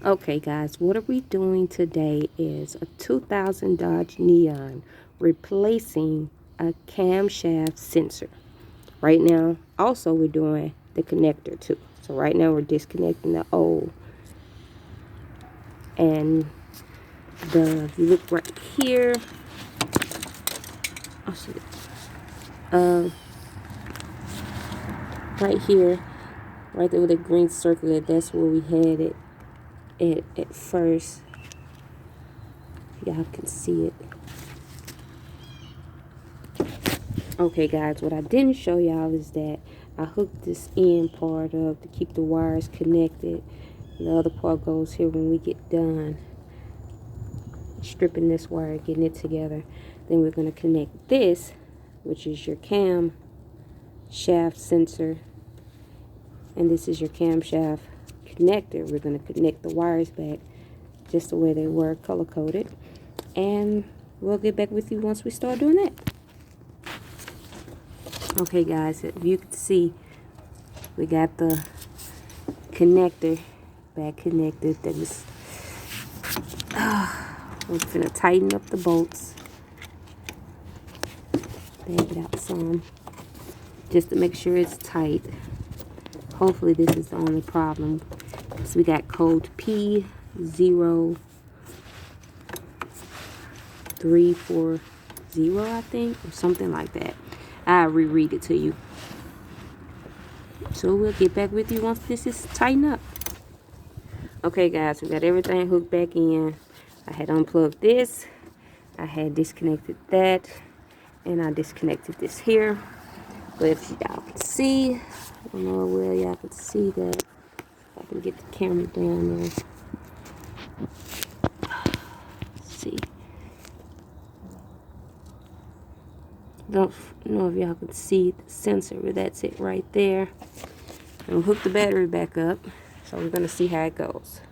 Okay guys, what are we doing today is a 2000 Dodge Neon replacing a camshaft sensor. Right now, also we're doing the connector too. So right now we're disconnecting the old. And if you look right here, oh shit, right here, right there with the green circle, that's where we had it at first. Y'all can see it. Okay guys, what I didn't show y'all is that I hooked this end part up to keep the wires connected. The other part goes here when we get done stripping this wire, getting it together. Then we're going to connect this, which is your cam shaft sensor, and this is your camshaft connector. We're going to connect the wires back just the way they were, color coded, and we'll get back with you once we start doing that. Okay guys, if you can see, we got the connector back connected. That is, we're gonna tighten up the bolts, bag it out some, just to make sure it's tight. Hopefully this is the only problem. So we got code P0340, I think, or something like that. I'll reread it to you. So we'll get back with you once this is tightened up. Okay guys, we got everything hooked back in. I had unplugged this, I had disconnected that, and I disconnected this here. But if y'all can see, I don't know where y'all can see that. If I can get the camera down there. Let's see. Don't know if y'all can see the sensor, but that's it right there. And we'll hook the battery back up, so we're going to see how it goes.